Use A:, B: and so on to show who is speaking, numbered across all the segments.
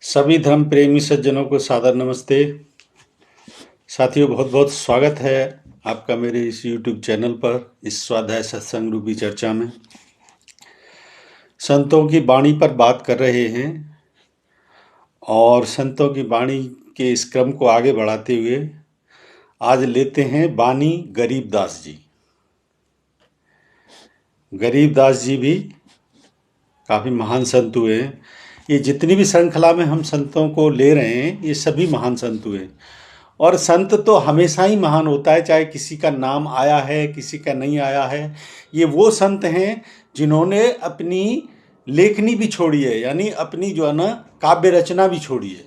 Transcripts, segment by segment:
A: सभी धर्म प्रेमी सज्जनों को सादर नमस्ते। साथियों, बहुत बहुत स्वागत है आपका मेरे इस YouTube चैनल पर इस स्वाध्याय सत्संग रूपी चर्चा में। संतों की वाणी पर बात कर रहे हैं और संतों की वाणी के इस क्रम को आगे बढ़ाते हुए आज लेते हैं वाणी गरीबदास जी। गरीबदास जी भी काफ़ी महान संत हुए हैं। ये जितनी भी श्रृंखला में हम संतों को ले रहे हैं ये सभी महान संत हुए। और संत तो हमेशा ही महान होता है, चाहे किसी का नाम आया है किसी का नहीं आया है। ये वो संत हैं जिन्होंने अपनी लेखनी भी छोड़ी है, यानी अपनी जो है ना काव्य रचना भी छोड़ी है।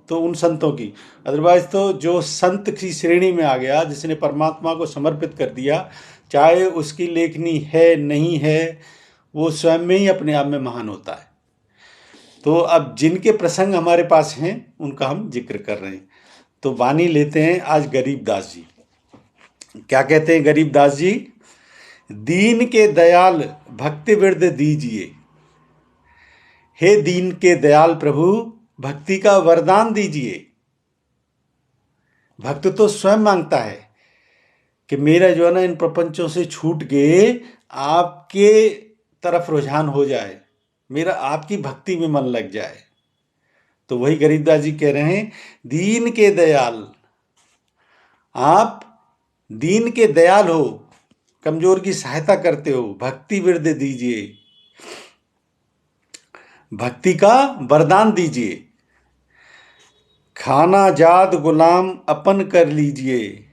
A: तो उन संतों की, अदरवाइज तो जो संत की श्रेणी में आ गया, जिसने परमात्मा को समर्पित कर दिया, चाहे उसकी लेखनी है नहीं है, वो स्वयं में ही अपने आप में महान होता है। तो अब जिनके प्रसंग हमारे पास हैं उनका हम जिक्र कर रहे हैं। तो वाणी लेते हैं आज गरीबदास जी। क्या कहते हैं गरीबदास जी? दीन के दयाल भक्ति वृद्ध दीजिए, हे दीन के दयाल प्रभु भक्ति का वरदान दीजिए। भक्त तो स्वयं मांगता है कि मेरा जो है ना इन प्रपंचों से छूट के आपके तरफ रुझान हो जाए, मेरा आपकी भक्ति में मन लग जाए। तो वही गरीबदास जी कह रहे हैं, दीन के दयाल, आप दीन के दयाल हो, कमजोर की सहायता करते हो, भक्ति वृद्ध दीजिए, भक्ति का वरदान दीजिए। खाना जात गुलाम अपन कर लीजिए,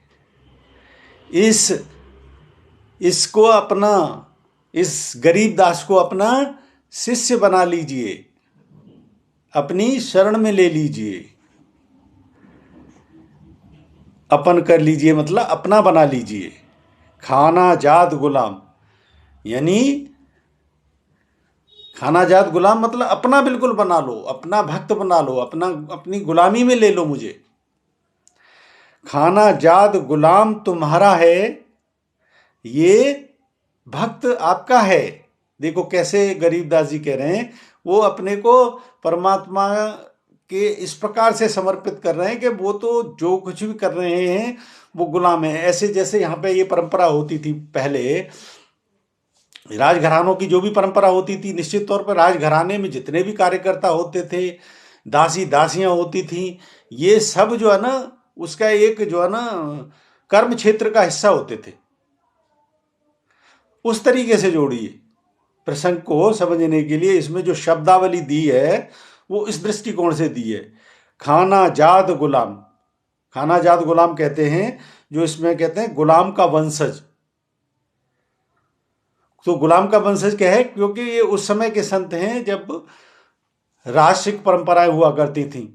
A: इसको अपना, इस गरीबदास को अपना शिष्य बना लीजिए, अपनी शरण में ले लीजिए। अपन कर लीजिए मतलब अपना बना लीजिए। खाना जात गुलाम, यानी खाना जात गुलाम मतलब अपना बिल्कुल बना लो, अपना भक्त बना लो, अपनी गुलामी में ले लो मुझे। खाना जात गुलाम तुम्हारा है, ये भक्त आपका है। देखो कैसे गरीबदास जी कह रहे हैं, वो अपने को परमात्मा के इस प्रकार से समर्पित कर रहे हैं कि वो तो जो कुछ भी कर रहे हैं वो गुलाम है। ऐसे जैसे यहाँ पे ये परंपरा होती थी पहले, राजघरानों की जो भी परंपरा होती थी, निश्चित तौर पर राजघराने में जितने भी कार्यकर्ता होते थे, दासी दासियां होती थी, ये सब जो है ना उसका एक जो है ना कर्म क्षेत्र का हिस्सा होते थे। उस तरीके से जोड़िए प्रसंग को समझने के लिए। इसमें जो शब्दावली दी है वो इस दृष्टिकोण से दी है। खाना जात गुलाम, खाना जात गुलाम कहते हैं जो इसमें कहते हैं गुलाम का वंशज। तो गुलाम का वंशज क्या है? क्योंकि ये उस समय के संत हैं जब राजसिक परंपराएं हुआ करती थीं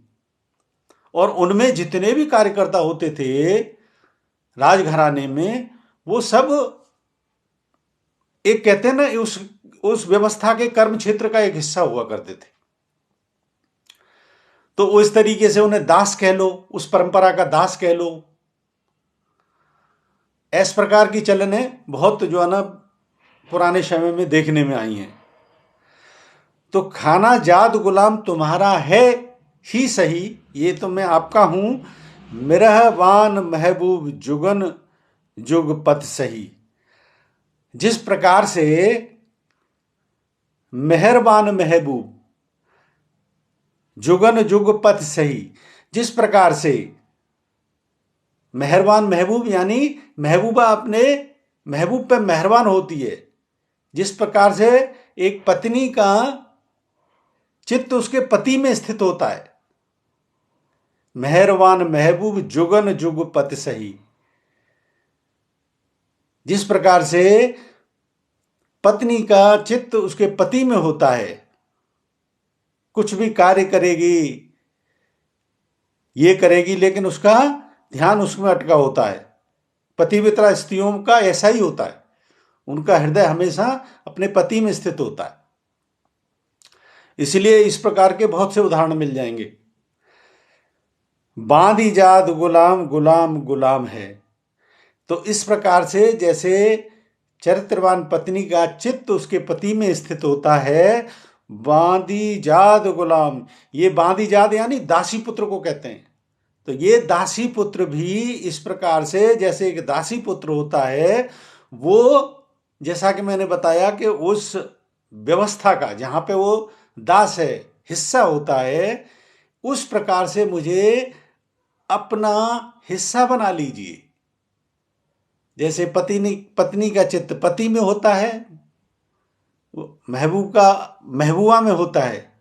A: और उनमें जितने भी कार्यकर्ता होते थे राजघराने में, वो सब एक कहते हैं ना उस व्यवस्था के कर्म क्षेत्र का एक हिस्सा हुआ करते थे। तो उस तरीके से उन्हें दास कह लो, उस परंपरा का दास कह लो। इस प्रकार की चलनें बहुत जो है ना पुराने समय में देखने में आई हैं। तो खाना जात गुलाम तुम्हारा है ही सही, ये तो मैं आपका हूं, मेहरबान महबूब जुगन जुग पथ सही। जिस प्रकार से मेहरबान महबूब जुगन जुग पथ सही, जिस प्रकार से मेहरबान महबूब यानी महबूबा अपने महबूब पे मेहरबान होती है, जिस प्रकार से एक पत्नी का चित्त उसके पति में स्थित होता है। मेहरबान महबूब जुगन जुग पथ सही, जिस प्रकार से पत्नी का चित्त उसके पति में होता है, कुछ भी कार्य करेगी, ये करेगी, लेकिन उसका ध्यान उसमें अटका होता है। पतिव्रता स्त्रियों का ऐसा ही होता है, उनका हृदय हमेशा अपने पति में स्थित होता है। इसलिए इस प्रकार के बहुत से उदाहरण मिल जाएंगे। बांधी जात गुलाम गुलाम गुलाम है, तो इस प्रकार से जैसे चरित्रवान पत्नी का चित्त उसके पति में स्थित होता है, बांदी जाद गुलाम। ये बांदी जाद यानी दासी पुत्र को कहते हैं। तो ये दासी पुत्र भी इस प्रकार से, जैसे एक दासी पुत्र होता है, वो जैसा कि मैंने बताया कि उस व्यवस्था का जहाँ पे वो दास है हिस्सा होता है, उस प्रकार से मुझे अपना हिस्सा बना लीजिए। जैसे पत्नी का चित्त पति में होता है, महबूबा में होता है।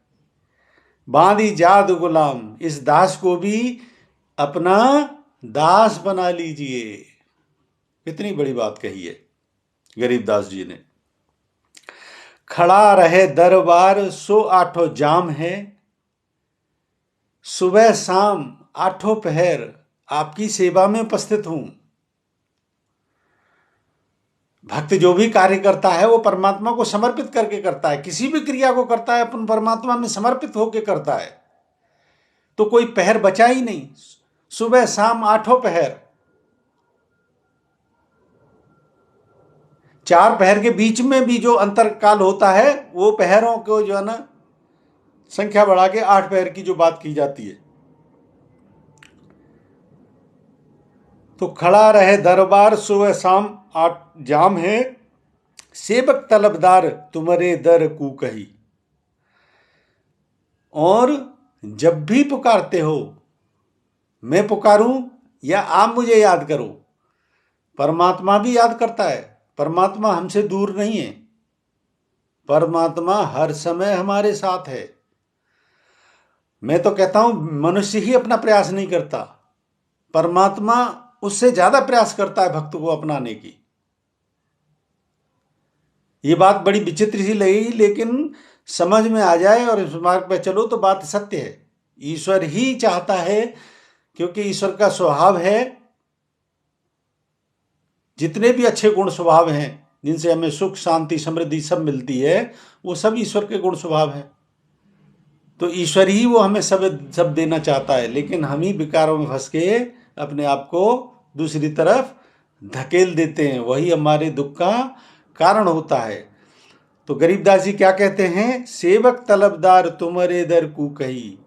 A: बांदी जाद गुलाम, इस दास को भी अपना दास बना लीजिए। कितनी बड़ी बात कही है गरीबदास जी ने। खड़ा रहे दरबार सो आठों जाम है, सुबह शाम आठों पहर आपकी सेवा में उपस्थित हूं। भक्त जो भी कार्य करता है वो परमात्मा को समर्पित करके करता है। किसी भी क्रिया को करता है अपन परमात्मा में समर्पित होकर करता है, तो कोई पहर बचा ही नहीं। सुबह शाम आठों पहर, 4 पहर के बीच में भी जो अंतरकाल होता है, वो पहरों को जो है ना संख्या बढ़ा के 8 पहर की जो बात की जाती है। तो खड़ा रहे दरबार सुबह शाम 8 जाम है, सेवक तलबदार तुम्हारे दर कू कही। और जब भी पुकारते हो, मैं पुकारूं या आप मुझे याद करो, परमात्मा भी याद करता है। परमात्मा हमसे दूर नहीं है, परमात्मा हर समय हमारे साथ है। मैं तो कहता हूं मनुष्य ही अपना प्रयास नहीं करता, परमात्मा उससे ज्यादा प्रयास करता है भक्त को अपनाने की। ये बात बड़ी विचित्र सी लगेगी, लेकिन समझ में आ जाए और इस मार्ग पर चलो तो बात सत्य है। ईश्वर ही चाहता है, क्योंकि ईश्वर का स्वभाव है, जितने भी अच्छे गुण स्वभाव हैं जिनसे हमें सुख शांति समृद्धि सब मिलती है, वो सब ईश्वर के गुण स्वभाव है। तो ईश्वर ही वो हमें सब देना चाहता है, लेकिन हम ही विकारों में फंस के अपने आप को दूसरी तरफ धकेल देते हैं, वही हमारे दुख का कारण होता है। तो गरीबदास जी क्या कहते हैं, सेवक तलबदार तुम्हारे दर कू कही।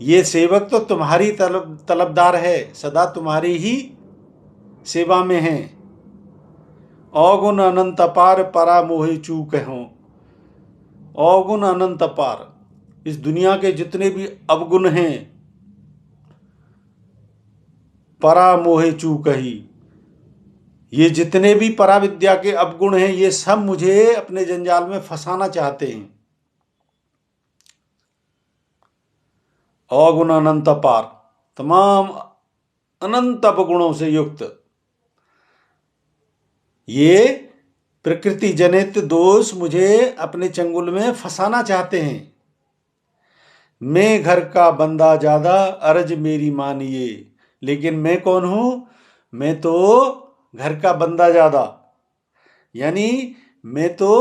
A: ये सेवक तो तुम्हारी तलबदार है, सदा तुम्हारी ही सेवा में है। अवगुण अनंत अपार परा मोहे चूक हो। अवगुण अनंत अपार, इस दुनिया के जितने भी अवगुण हैं, परा मोहे चूक ही, ये जितने भी पराविद्या के अवगुण हैं, ये सब मुझे अपने जंजाल में फंसाना चाहते हैं। अवगुण अनंत अपार, तमाम अनंत अवगुणों से युक्त ये प्रकृति जनित दोष मुझे अपने चंगुल में फंसाना चाहते हैं। मैं घर का बंदा ज्यादा अर्ज मेरी मानिए। लेकिन मैं कौन हूं, मैं तो घर का बंदा ज्यादा, यानी मैं तो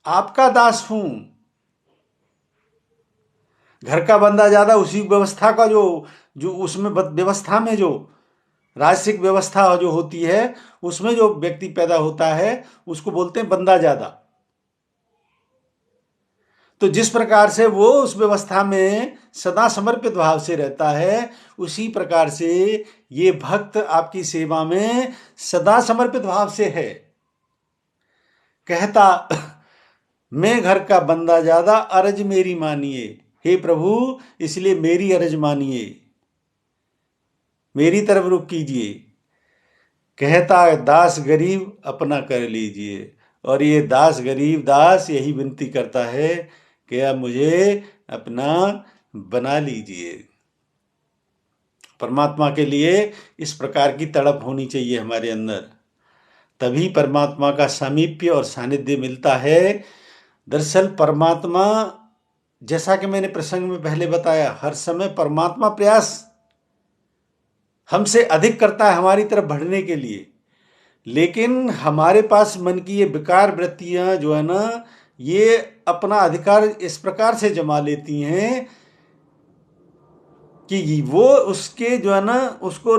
A: आपका दास हूं। घर का बंदा ज्यादा उसी व्यवस्था का जो जो उसमें व्यवस्था में जो राजसिक व्यवस्था जो होती है, उसमें जो व्यक्ति पैदा होता है उसको बोलते हैं बंदा ज्यादा। तो जिस प्रकार से वो उस व्यवस्था में सदा समर्पित भाव से रहता है, उसी प्रकार से ये भक्त आपकी सेवा में सदा समर्पित भाव से है। कहता मैं घर का बंदा ज्यादा अर्ज मेरी मानिए। हे प्रभु, इसलिए मेरी अर्ज मानिए, मेरी तरफ रुख कीजिए। कहता दास गरीब अपना कर लीजिए। और ये दास गरीब दास यही विनती करता है कि आप मुझे अपना बना लीजिए। परमात्मा के लिए इस प्रकार की तड़प होनी चाहिए हमारे अंदर, तभी परमात्मा का सामीप्य और सानिध्य मिलता है। दरअसल परमात्मा, जैसा कि मैंने प्रसंग में पहले बताया, हर समय परमात्मा प्रयास हमसे अधिक करता है हमारी तरफ बढ़ने के लिए, लेकिन हमारे पास मन की ये विकार वृत्तियां जो है ना, ये अपना अधिकार इस प्रकार से जमा लेती हैं कि वो उसके जो है ना, उसको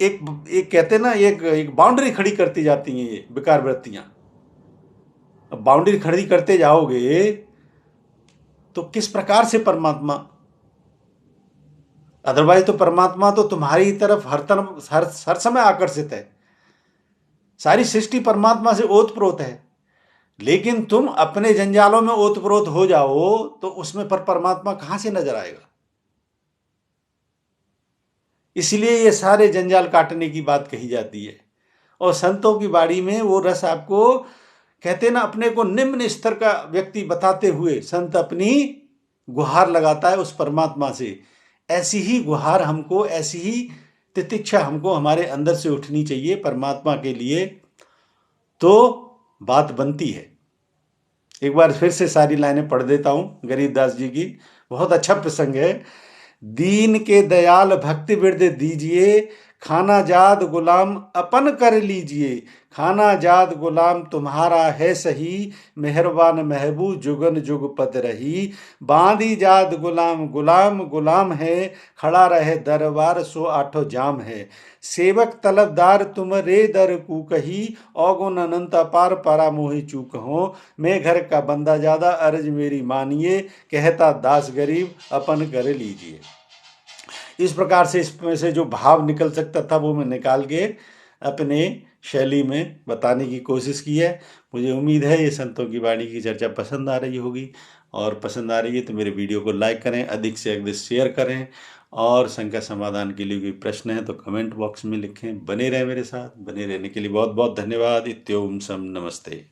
A: एक कहते हैं ना, एक बाउंड्री खड़ी करती जाती हैं ये विकार वृत्तियां। अब बाउंड्री खड़ी करते जाओगे तो किस प्रकार से परमात्मा, अदरवाइज तो परमात्मा तो तुम्हारी तरफ हर समय आकर्षित है। सारी सृष्टि परमात्मा से ओतप्रोत है, लेकिन तुम अपने जंजालों में ओतप्रोत हो जाओ तो उसमें पर परमात्मा कहां से नजर आएगा। इसलिए ये सारे जंजाल काटने की बात कही जाती है। और संतों की बाणी में वो रस आपको कहते ना, अपने को निम्न स्तर का व्यक्ति बताते हुए संत अपनी गुहार लगाता है उस परमात्मा से। ऐसी ही गुहार हमको, ऐसी ही तितिक्षा हमको हमारे अंदर से उठनी चाहिए परमात्मा के लिए, तो बात बनती है। एक बार फिर से सारी लाइनें पढ़ देता हूं गरीबदास जी की, बहुत अच्छा प्रसंग है। दीन के दयाल भक्ति बिरद दीजिए, खाना जाद गुलाम अपन कर लीजिए। खाना जाद गुलाम तुम्हारा है सही, मेहरबान महबूब जुगन जुग पद रही। बांधी जाद गुलाम गुलाम गुलाम है, खड़ा रहे दरबार सो आठो जाम है। सेवक तलबदार तुम रे दर कू कही, औगुन अनंत अपार परा मोहि चूक हो। मैं घर का बंदा ज्यादा अर्ज मेरी मानिए, कहता दास गरीब अपन कर लीजिए। इस प्रकार से इसमें से जो भाव निकल सकता था वो मैं निकाल के अपने शैली में बताने की कोशिश की है। मुझे उम्मीद है ये संतों की वाणी की चर्चा पसंद आ रही होगी, और पसंद आ रही है तो मेरे वीडियो को लाइक करें, अधिक से अधिक शेयर करें, और शंका समाधान के लिए कोई प्रश्न है तो कमेंट बॉक्स में लिखें। बने रहें मेरे साथ, बने रहने के लिए बहुत बहुत धन्यवाद। इत्योम सम नमस्ते।